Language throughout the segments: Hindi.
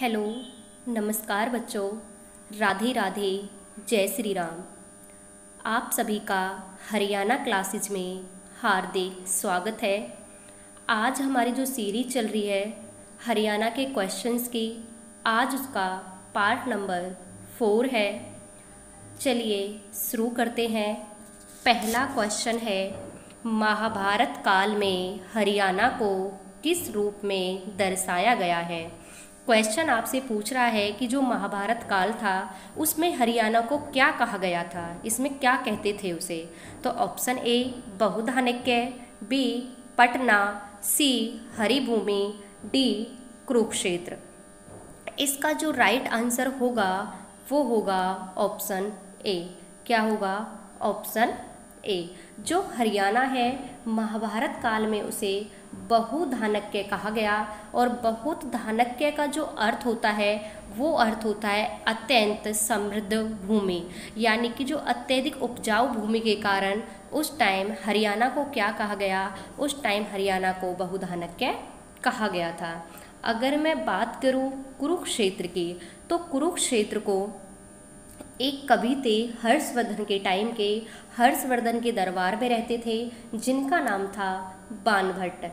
हेलो, नमस्कार बच्चों। राधे राधे, जय श्री राम। आप सभी का हरियाणा क्लासेज में हार्दिक स्वागत है। आज हमारी जो सीरीज चल रही है हरियाणा के क्वेश्चंस की, आज उसका पार्ट नंबर 4 है। चलिए शुरू करते हैं। पहला क्वेश्चन है, महाभारत काल में हरियाणा को किस रूप में दर्शाया गया है। क्वेश्चन आपसे पूछ रहा है कि जो महाभारत काल था उसमें हरियाणा को क्या कहा गया था, इसमें क्या कहते थे उसे। तो option A Bahudhanyaka, B Patna, C Haribhumi, D Kurukshetra. इसका जो राइट आंसर होगा वो होगा ऑप्शन ए। क्या होगा? ऑप्शन ए। जो हरियाणा है महाभारत काल में उसे बहुधानक्य कहा गया, और बहुधानक्य का जो अर्थ होता है वो अर्थ होता है अत्यंत समृद्ध भूमि, यानी कि जो अत्यधिक उपजाऊ भूमि के कारण उस टाइम हरियाणा को क्या कहा गया, उस टाइम हरियाणा को बहुधानक्य कहा गया था। अगर मैं बात करूं कुरुक्षेत्र की, तो कुरुक्षेत्र को एक कवि थे हर्षवर्धन के टाइम के, हर्षवर्धन के दरबार में रहते थे, जिनका नाम था बाणभट्ट।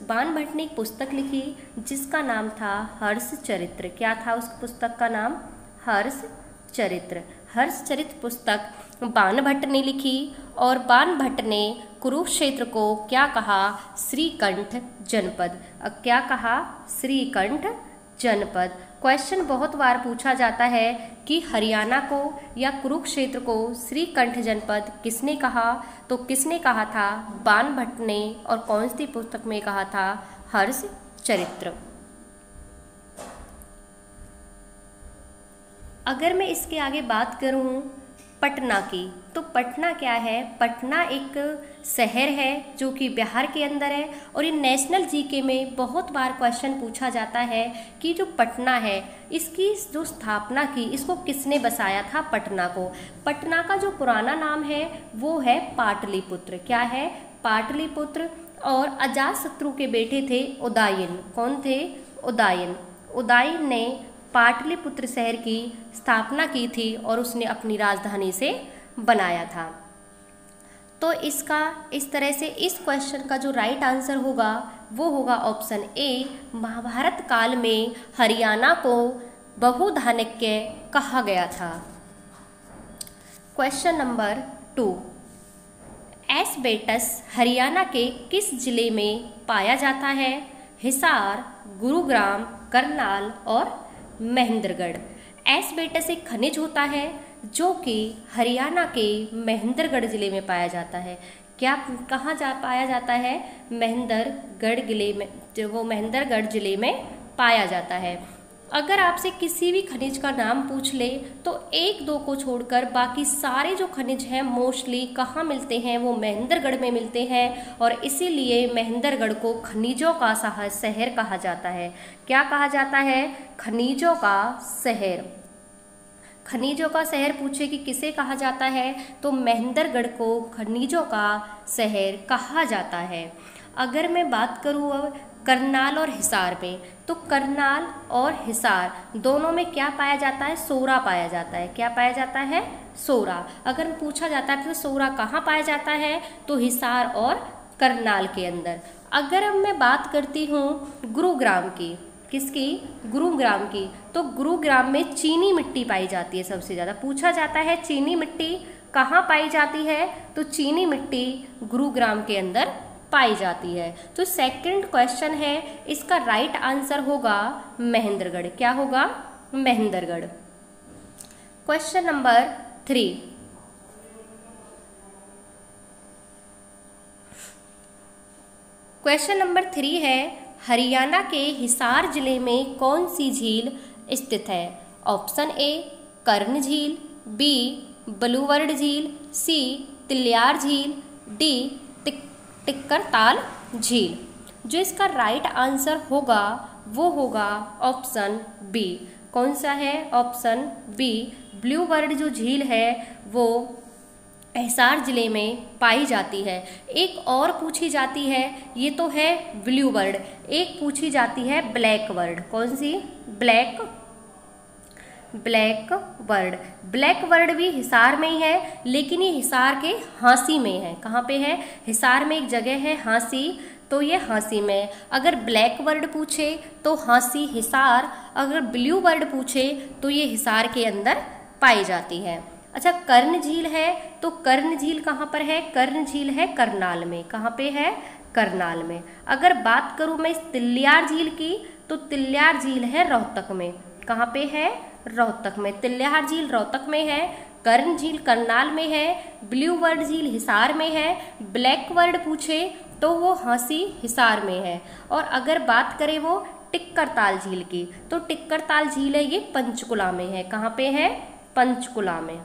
बाणभट्ट ने एक पुस्तक लिखी जिसका नाम था हर्षचरित्र। क्या था उस पुस्तक का नाम? हर्षचरित्र। हर्षचरित्र पुस्तक बाणभट्ट ने लिखी, और बाणभट्ट ने कुरुक्षेत्र को क्या कहा? श्रीकंठ जनपद। क्या कहा? श्रीकंठ जनपद। क्वेश्चन बहुत बार पूछा जाता है कि हरियाणा को या कुरुक्षेत्र को श्रीकंठ जनपद किसने कहा? तो किसने कहा था? बाणभट्ट ने। और कौन सी पुस्तक में कहा था? हर्षचरित्र। अगर मैं इसके आगे बात करूं पटना की, तो पटना क्या है? पटना एक शहर है जो कि बिहार के अंदर है, और ये नेशनल जीके में बहुत बार क्वेश्चन पूछा जाता है कि जो पटना है इसकी जो स्थापना की, इसको किसने बसाया था पटना को। पटना का जो पुराना नाम है वो है पाटलिपुत्र। क्या है? पाटलिपुत्र। और अजातशत्रु के बेटे थे उदयन। कौन थे? उदयन। उदयन ने पाटलिपुत्र शहर की स्थापना की थी और उसने अपनी राजधानी से बनाया था। तो इसका इस तरह से इस क्वेश्चन का जो राइट आंसर होगा वो होगा ऑप्शन ए। महाभारत काल में हरियाणा को बहुधानक्य कहा गया था। क्वेश्चन नंबर 2, एस्बेस्टस हरियाणा के किस जिले में पाया जाता है? हिसार, गुरुग्राम, करनाल और महेंद्रगढ़। एस्बेस्टस एक खनिज होता है जो कि हरियाणा के महेंद्रगढ़ जिले में पाया जाता है। क्या कहाँ पाया जाता है? महेंद्रगढ़ जिले में, जो वो महेंद्रगढ़ जिले में पाया जाता है। अगर आपसे किसी भी खनिज का नाम पूछ ले तो एक दो को छोड़कर बाकी सारे जो खनिज हैं मोस्टली कहाँ मिलते हैं? वो महेंद्रगढ़ में मिलते हैं, और इसीलिए महेंद्रगढ़ को खनिजों का शहर कहा जाता है। क्या कहा जाता है? खनिजों का शहर। खनिजों का शहर पूछे कि किसे कहा जाता है, तो महेंद्रगढ़ को खनिजों का शहर कहा जाता है। अगर मैं बात करूँ अब करनाल और हिसार में, तो करनाल और हिसार दोनों में क्या पाया जाता है? सोरा पाया जाता है। क्या पाया जाता है? सोरा। अगर पूछा जाता है तो सोरा कहाँ पाया जाता है? तो हिसार और करनाल के अंदर। अगर अब मैं बात करती हूँ गुरुग्राम की, किसकी? गुरुग्राम की, तो गुरुग्राम में चीनी मिट्टी पाई जाती है सबसे ज़्यादा। पूछा जाता है चीनी मिट्टी कहाँ पाई जाती है? तो चीनी मिट्टी गुरुग्राम के अंदर पाई जाती है। तो सेकंड क्वेश्चन है, इसका राइट आंसर होगा महेंद्रगढ़। क्या होगा? Mahendragarh. Question number 3, question number 3 है, हरियाणा के हिसार जिले में कौन सी झील स्थित है? ऑप्शन ए कर्ण झील, बी बलूवर्ड झील, सी तिलियार झील, डी टिक्करताल झील। जो इसका राइट आंसर होगा वो होगा ऑप्शन बी। कौन सा है? Option B. ब्लू वर्ड जो झील है वो हिसार जिले में पाई जाती है। एक और पूछी जाती है, ये तो है ब्लू बर्ड, एक पूछी जाती है ब्लैक बर्ड। कौन सी? Black bird. ब्लैक बर्ड भी हिसार में ही है, लेकिन ये हिसार के हांसी में है। कहाँ पे है? हिसार में एक जगह है हांसी, तो ये हांसी में। अगर ब्लैक बर्ड पूछे तो हांसी हिसार, अगर ब्लू बर्ड पूछे तो ये हिसार के अंदर पाई जाती है। अच्छा, कर्ण झील है, तो कर्ण झील कहाँ पर है? कर्ण झील है करनाल में। कहाँ पे है? करनाल में। अगर बात करूँ मैं इस तिल्लियार झील की, तो तिल्लियार झील है रोहतक में। कहाँ पे है? रोहतक में। तिल्लियार झील रोहतक में है, कर्ण झील करनाल में है, ब्लू बर्ड झील हिसार में है। ब्लैक बर्ड पूछे तो वो हांसी हिसार में है। और अगर बात करें वो टिक्करताल झील की, तो टिक्करताल झील है ये पंचकुला में है। कहाँ पे है? पंचकुला में।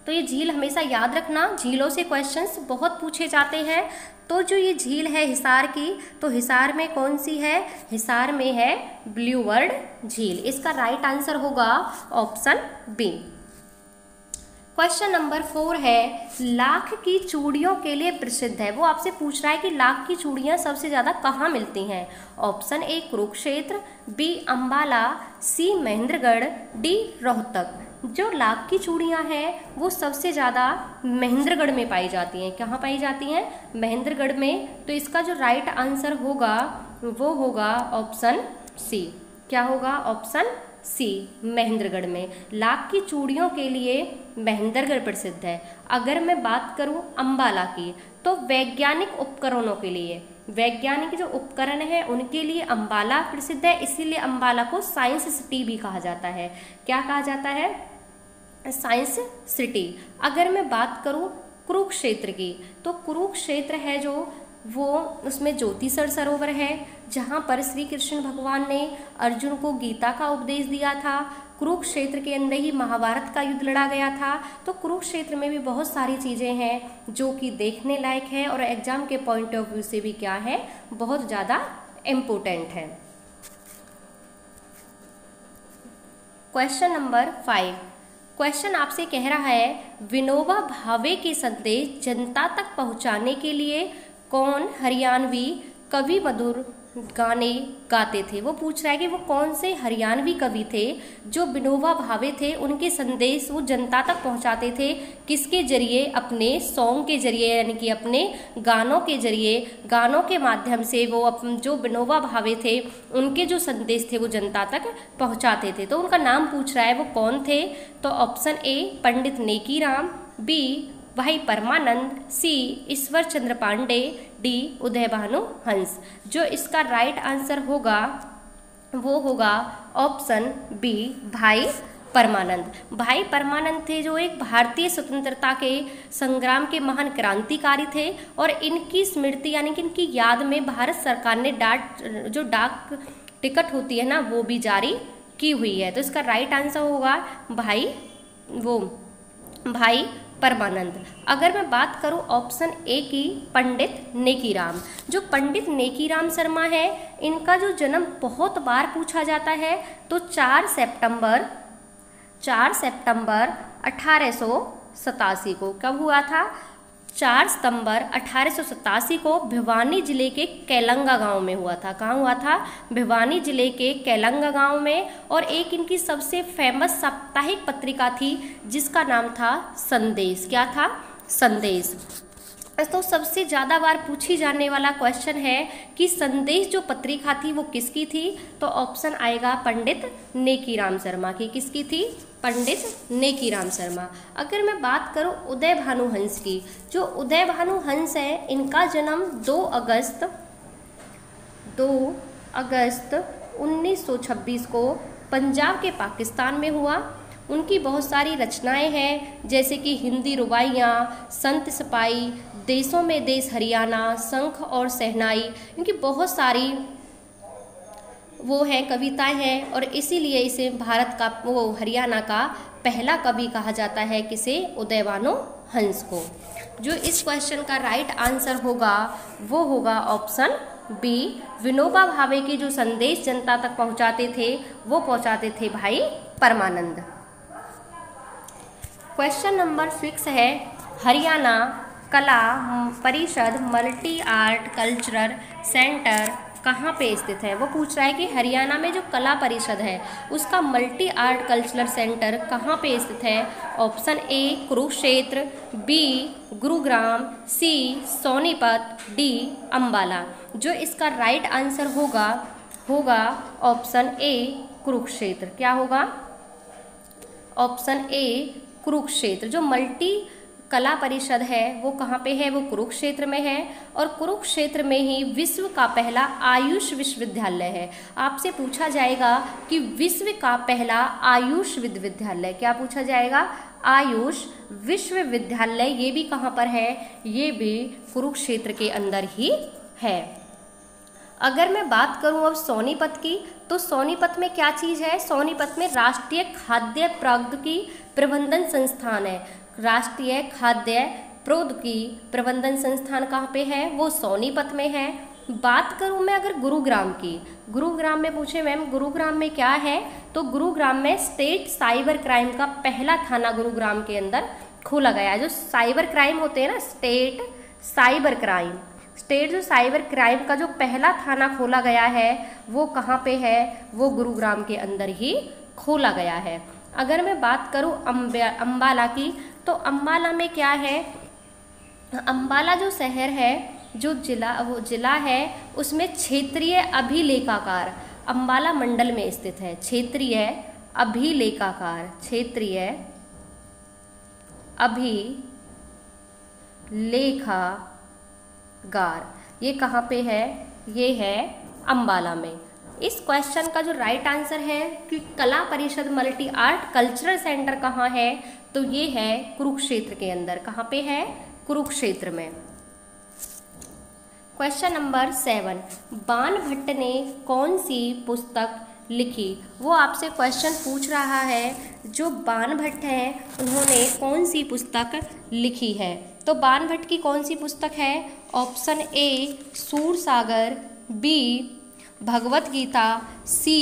तो ये झील हमेशा याद रखना, झीलों से क्वेश्चंस बहुत पूछे जाते हैं। तो जो ये झील है हिसार की, तो हिसार में कौन सी है? हिसार में है ब्लू बर्ड झील। इसका राइट आंसर होगा ऑप्शन बी। क्वेश्चन नंबर 4 है, लाख की चूड़ियों के लिए प्रसिद्ध है। वो आपसे पूछ रहा है कि लाख की चूड़ियाँ सबसे ज़्यादा कहाँ मिलती हैं। Option A Kurukshetra, B Ambala, C Mahendragarh, D Rohtak. जो लाख की चूड़ियाँ हैं वो सबसे ज़्यादा महेंद्रगढ़ में पाई जाती हैं। कहाँ पाई जाती हैं? महेंद्रगढ़ में। तो इसका जो राइट आंसर होगा वो होगा ऑप्शन सी। क्या होगा? ऑप्शन सी, महेंद्रगढ़ में। लाख की चूड़ियों के लिए महेंद्रगढ़ प्रसिद्ध है। अगर मैं बात करूं अंबाला की, तो वैज्ञानिक उपकरणों के लिए, वैज्ञानिक जो उपकरण है उनके लिए अंबाला प्रसिद्ध है, इसीलिए अंबाला को साइंस सिटी भी कहा जाता है। क्या कहा जाता है? Science city. अगर मैं बात करूं कुरुक्षेत्र की, तो कुरुक्षेत्र है जो वो, उसमें ज्योतिसर सरोवर है, जहाँ पर श्री कृष्ण भगवान ने अर्जुन को गीता का उपदेश दिया था। कुरुक्षेत्र के अंदर ही महाभारत का युद्ध लड़ा गया था। तो कुरुक्षेत्र में भी बहुत सारी चीज़ें हैं जो कि देखने लायक है और एग्जाम के पॉइंट ऑफ व्यू से भी क्या है, बहुत ज़्यादा इम्पोर्टेंट है। Question number 5। क्वेश्चन आपसे कह रहा है, विनोबा भावे के संदेश जनता तक पहुंचाने के लिए कौन हरियाणवी कवि मधुर गाने गाते थे। वो पूछ रहा है कि वो कौन से हरियाणवी कवि थे जो विनोबा भावे थे, उनके संदेश वो जनता तक पहुंचाते थे। किसके जरिए? अपने सॉन्ग के जरिए, यानी कि अपने गानों के जरिए, गानों के माध्यम से वो जो विनोबा भावे थे उनके जो संदेश थे वो जनता तक पहुंचाते थे। तो उनका नाम पूछ रहा है, वो कौन थे? तो option A Pandit Nekiram, B Bhai Parmanand, C Ishwar Chandra Pandey, D Uday Bhanu Hans. जो इसका राइट आंसर होगा वो होगा ऑप्शन बी, भाई परमानंद। भाई परमानंद थे जो एक भारतीय स्वतंत्रता के संग्राम के महान क्रांतिकारी थे, और इनकी स्मृति यानी कि इनकी याद में भारत सरकार ने डाक टिकट होती है ना, वो भी जारी की हुई है। तो इसका राइट आंसर होगा भाई परमानंद। अगर मैं बात करूं ऑप्शन ए की, पंडित नेकीराम, जो पंडित नेकीराम शर्मा है, इनका जो जन्म बहुत बार पूछा जाता है। तो 4 सितंबर 1887 को कब हुआ था? 4 सितंबर 1887 को भिवानी जिले के कैलंगा गांव में हुआ था। कहाँ हुआ था? भिवानी जिले के कैलंगा गांव में। और एक इनकी सबसे फेमस साप्ताहिक पत्रिका थी जिसका नाम था संदेश। क्या था? संदेश। तो सबसे ज़्यादा बार पूछी जाने वाला क्वेश्चन है कि संदेश जो पत्रिका थी वो किसकी थी? तो ऑप्शन आएगा पंडित नेकीराम शर्मा की। किसकी थी? पंडित नेकीराम शर्मा। अगर मैं बात करूं उदय भानु हंस की, जो उदय भानु हंस है, इनका जन्म 2 अगस्त 1926 को पंजाब के पाकिस्तान में हुआ। उनकी बहुत सारी रचनाएं हैं, जैसे कि हिंदी रुबाइयाँ, संत सिपाही, देशों में देश हरियाणा, शंख और शहनाई, इनकी बहुत सारी वो हैं कविताएं हैं, और इसीलिए इसे भारत का हरियाणा का पहला कवि कहा जाता है। किसे? उदय भानु हंस को। जो इस क्वेश्चन का राइट आंसर होगा वो होगा ऑप्शन बी, विनोबा भावे के जो संदेश जनता तक पहुंचाते थे वो पहुंचाते थे भाई परमानंद। क्वेश्चन नंबर 6 है, हरियाणा कला परिषद मल्टी आर्ट कल्चरल सेंटर कहाँ पे स्थित है। वो पूछ रहा है कि हरियाणा में जो कला परिषद है उसका मल्टी आर्ट कल्चरल सेंटर कहाँ पे स्थित है। Option A Kurukshetra, B Gurugram, C Sonipat, D Ambala. जो इसका राइट आंसर होगा ऑप्शन ए कुरुक्षेत्र। क्या होगा? Option A Kurukshetra. जो मल्टी कला परिषद है वो कहाँ पे है? वो कुरुक्षेत्र में है, और कुरुक्षेत्र में ही विश्व का पहला आयुष विश्वविद्यालय है। आपसे पूछा जाएगा कि विश्व का पहला आयुष विश्वविद्यालय, क्या पूछा जाएगा? आयुष विश्वविद्यालय। ये भी कहाँ पर है? ये भी कुरुक्षेत्र के अंदर ही है। अगर मैं बात करूं अब सोनीपत की, तो सोनीपत में क्या चीज़ है? सोनीपत में राष्ट्रीय खाद्य प्रौद्योगिकी प्रबंधन संस्थान है। राष्ट्रीय खाद्य प्रौद्योगिकी प्रबंधन संस्थान कहाँ पे है? वो सोनीपत में है। बात करूं मैं अगर गुरुग्राम की, गुरुग्राम में पूछे मैम गुरुग्राम में क्या है, तो गुरुग्राम में स्टेट साइबर क्राइम का पहला थाना गुरुग्राम के अंदर खोला गया है। जो साइबर क्राइम होते हैं ना, स्टेट जो साइबर क्राइम का जो पहला थाना खोला गया है वो कहाँ पे है? वो गुरुग्राम के अंदर ही खोला गया है। अगर मैं बात करूँ अंबाला की, तो अंबाला में क्या है? अंबाला जो शहर है, जो जिला है, उसमें क्षेत्रीय अभिलेखागार अंबाला मंडल में स्थित है। क्षेत्रीय अभिलेखागार ये कहाँ पे है? ये है अंबाला में। इस क्वेश्चन का जो राइट आंसर है कि कला परिषद मल्टी आर्ट कल्चरल सेंटर कहाँ है, तो ये है कुरुक्षेत्र के अंदर। कहाँ पे है? कुरुक्षेत्र में। क्वेश्चन नंबर 7, बाणभट्ट ने कौन सी पुस्तक लिखी? वो आपसे क्वेश्चन पूछ रहा है जो बाणभट्ट हैं उन्होंने कौन सी पुस्तक लिखी है। तो बाणभट्ट की कौन सी पुस्तक है? ऑप्शन ए सूरसागर, बी भगवत गीता, सी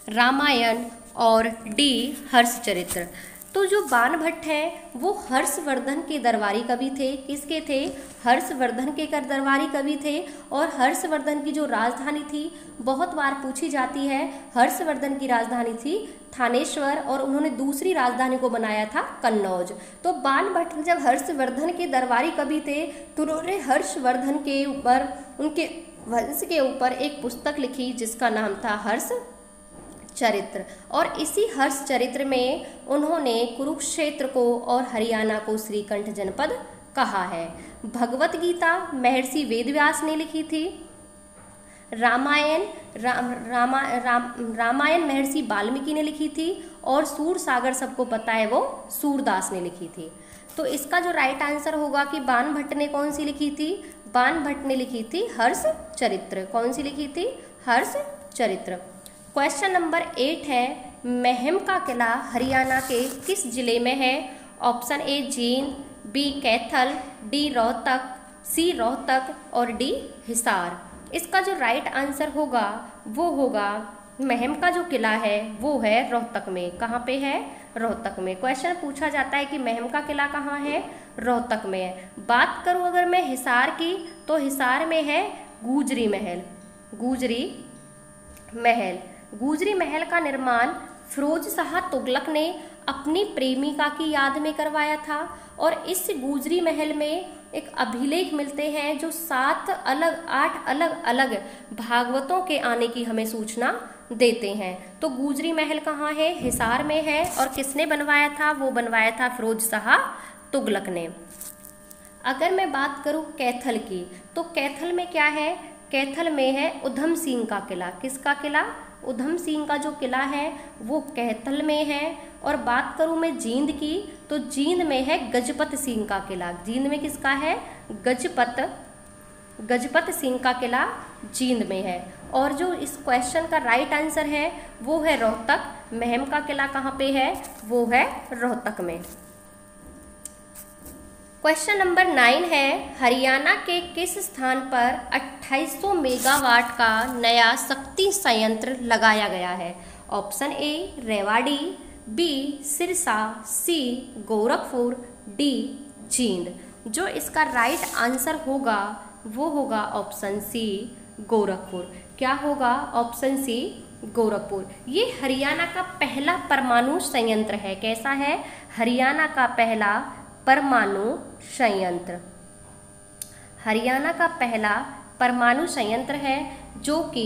रामायण और डी हर्षचरित्र। तो जो बाणभट्ट हैं वो हर्षवर्धन के दरबारी कवि थे। किसके थे? हर्षवर्धन के दरबारी कवि थे। और हर्षवर्धन की जो राजधानी थी, बहुत बार पूछी जाती है, हर्षवर्धन की राजधानी थी थानेश्वर, और उन्होंने दूसरी राजधानी को बनाया था कन्नौज। तो बाणभट्ट जब हर्षवर्धन के दरबारी कवि थे तो उन्होंने हर्षवर्धन के ऊपर, उनके वंश के ऊपर एक पुस्तक लिखी जिसका नाम था हर्षचरित्र। और इसी हर्षचरित्र में उन्होंने कुरुक्षेत्र को और हरियाणा को श्रीकंठ जनपद कहा है। भगवत गीता महर्षि वेदव्यास ने लिखी थी। रामायण महर्षि वाल्मीकि ने लिखी थी। और सूरसागर सबको पता है वो सूरदास ने लिखी थी। तो इसका जो राइट आंसर होगा कि बाणभट्ट ने कौन सी लिखी थी? बाणभट्ट ने लिखी थी हर्षचरित्र। कौन सी लिखी थी? हर्षचरित्र। क्वेश्चन नंबर 8 है, महम का किला हरियाणा के किस जिले में है? Option A Jind, B Kaithal, D Rohtak, C Rohtak और डी हिसार। इसका जो राइट आंसर होगा वो होगा महम का जो किला है वो है रोहतक में। कहाँ पे है? रोहतक में। क्वेश्चन पूछा जाता है कि महम का किला कहाँ है? रोहतक में है। बात करूँ अगर मैं हिसार की, तो हिसार में है गुजरी महल। गुजरी महल का निर्माण फिरोज शाह तुगलक ने अपनी प्रेमिका की याद में करवाया था। और इस गुजरी महल में एक अभिलेख मिलते हैं जो 8 अलग अलग भागवतों के आने की हमें सूचना देते हैं। तो गुजरी महल कहाँ है? हिसार में है। और किसने बनवाया था? वो बनवाया था फिरोज शाह तुगलक ने। अगर मैं बात करूँ कैथल की, तो कैथल में क्या है? कैथल में है उधम सिंह का किला। किसका किला? उधम सिंह का जो किला है वो कैथल में है। और बात करूँ मैं जींद की, तो जींद में है गजपत सिंह का किला। जींद में किसका है? गजपत सिंह का किला जींद में है। और जो इस क्वेश्चन का राइट आंसर है वो है रोहतक। महम का किला कहाँ पे है? वो है रोहतक में। क्वेश्चन नंबर 9 है, हरियाणा के किस स्थान पर 2800 मेगावाट का नया शक्ति संयंत्र लगाया गया है? Option A Rewari, B Sirsa, C Gorakhpur, D Jind. जो इसका राइट आंसर होगा वो होगा ऑप्शन सी गोरखपुर। क्या होगा? Option C Gorakhpur. ये हरियाणा का पहला परमाणु संयंत्र है। कैसा है? हरियाणा का पहला परमाणु संयंत्र। हरियाणा का पहला परमाणु संयंत्र है जो कि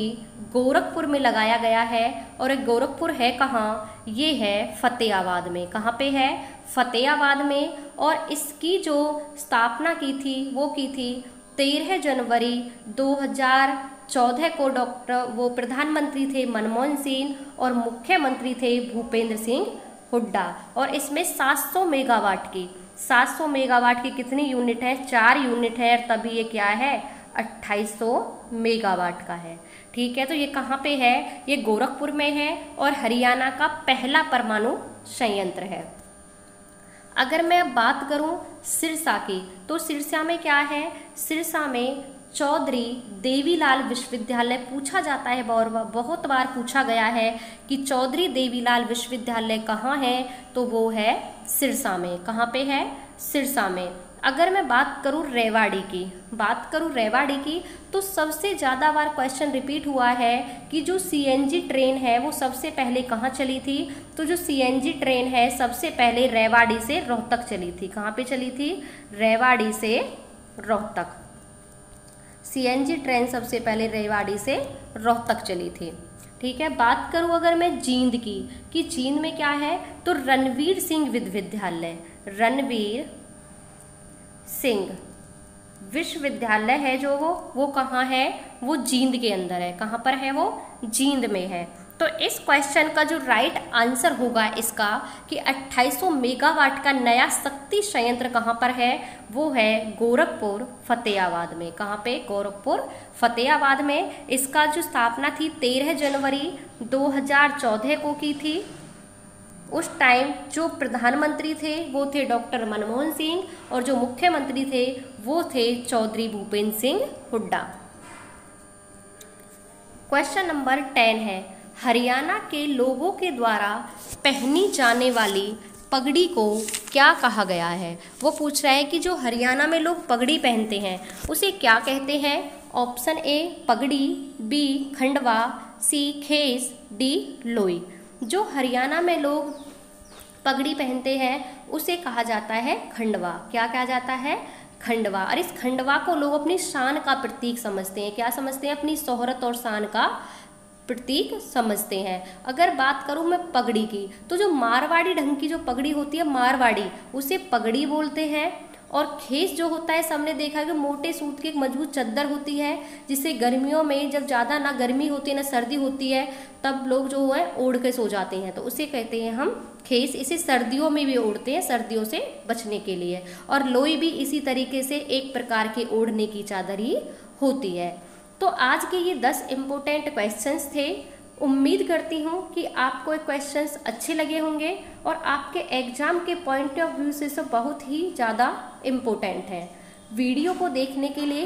गोरखपुर में लगाया गया है। और एक गोरखपुर है कहाँ? ये है फतेहाबाद में। कहाँ पे है? फतेहाबाद में। और इसकी जो स्थापना की थी वो की थी 13 जनवरी 2014 को। वो प्रधानमंत्री थे मनमोहन सिंह और मुख्यमंत्री थे भूपेंद्र सिंह हुड्डा। और इसमें 700 मेगावाट की कितनी यूनिट है? 4 यूनिट है। तभी ये क्या है? 2800 मेगावाट का है। ठीक है, तो ये कहाँ पे है? ये गोरखपुर में है और हरियाणा का पहला परमाणु संयंत्र है। अगर मैं अब बात करूं सिरसा की, तो सिरसा में क्या है? सिरसा में चौधरी देवीलाल विश्वविद्यालय पूछा जाता है, बहुत बार पूछा गया है कि चौधरी देवीलाल विश्वविद्यालय कहाँ है? तो वो है सिरसा में। कहाँ पे है? सिरसा में। अगर मैं बात करूं रेवाड़ी की, तो सबसे ज़्यादा बार क्वेश्चन रिपीट हुआ है कि जो सीएनजी ट्रेन है वो सबसे पहले कहाँ चली थी? तो जो सीएनजी ट्रेन है सबसे पहले रेवाड़ी से रोहतक चली थी। कहाँ पे चली थी? रेवाड़ी से रोहतक। सीएनजी ट्रेन सबसे पहले रेवाड़ी से रोहतक चली थी। ठीक है, बात करूं अगर मैं जींद की, कि जींद में क्या है? तो रणवीर सिंह विश्वविद्यालय, रणवीर सिंह विश्वविद्यालय है जो वो कहाँ है? वो जींद के अंदर है। कहाँ पर है वो? जींद में है। तो इस क्वेश्चन का जो राइट आंसर होगा इसका कि 2800 मेगावाट का नया शक्ति संयंत्र कहाँ पर है? वो है गोरखपुर फतेहाबाद में। कहाँ पे? गोरखपुर फतेहाबाद में। इसका जो स्थापना थी 13 जनवरी 2014 को की थी। उस टाइम जो प्रधानमंत्री थे वो थे डॉक्टर मनमोहन सिंह और जो मुख्यमंत्री थे वो थे चौधरी भूपेंद्र सिंह हुड्डा। क्वेश्चन नंबर 10 है, हरियाणा के लोगों के द्वारा पहनी जाने वाली पगड़ी को क्या कहा गया है? वो पूछ रहा है कि जो हरियाणा में लोग पगड़ी पहनते हैं उसे क्या कहते हैं? ऑप्शन ए पगड़ी, बी खंडवा, सी खेस, डी लोई। जो हरियाणा में लोग पगड़ी पहनते हैं उसे कहा जाता है खंडवा। क्या कहा जाता है? खंडवा। और इस खंडवा को लोग अपनी शान का प्रतीक समझते हैं। क्या समझते हैं? अपनी शोहरत और शान का प्रतीक समझते हैं। अगर बात करूं मैं पगड़ी की, तो जो मारवाड़ी ढंग की जो पगड़ी होती है मारवाड़ी, उसे पगड़ी बोलते हैं। और खेस जो होता है सबने देखा है कि मोटे सूत की एक मजबूत चद्दर होती है जिसे गर्मियों में जब ज़्यादा ना गर्मी होती है ना सर्दी होती है तब लोग जो है ओढ़ के सो जाते हैं, तो उसे कहते हैं हम खेस। इसे सर्दियों में भी ओढ़ते हैं सर्दियों से बचने के लिए। और लोई भी इसी तरीके से एक प्रकार के ओढ़ने की चादर ही होती है। तो आज के ये 10 इम्पोर्टेंट क्वेश्चंस थे। उम्मीद करती हूँ कि आपको ये क्वेश्चंस अच्छे लगे होंगे और आपके एग्जाम के पॉइंट ऑफ व्यू से बहुत ही ज़्यादा इम्पोर्टेंट है। वीडियो को देखने के लिए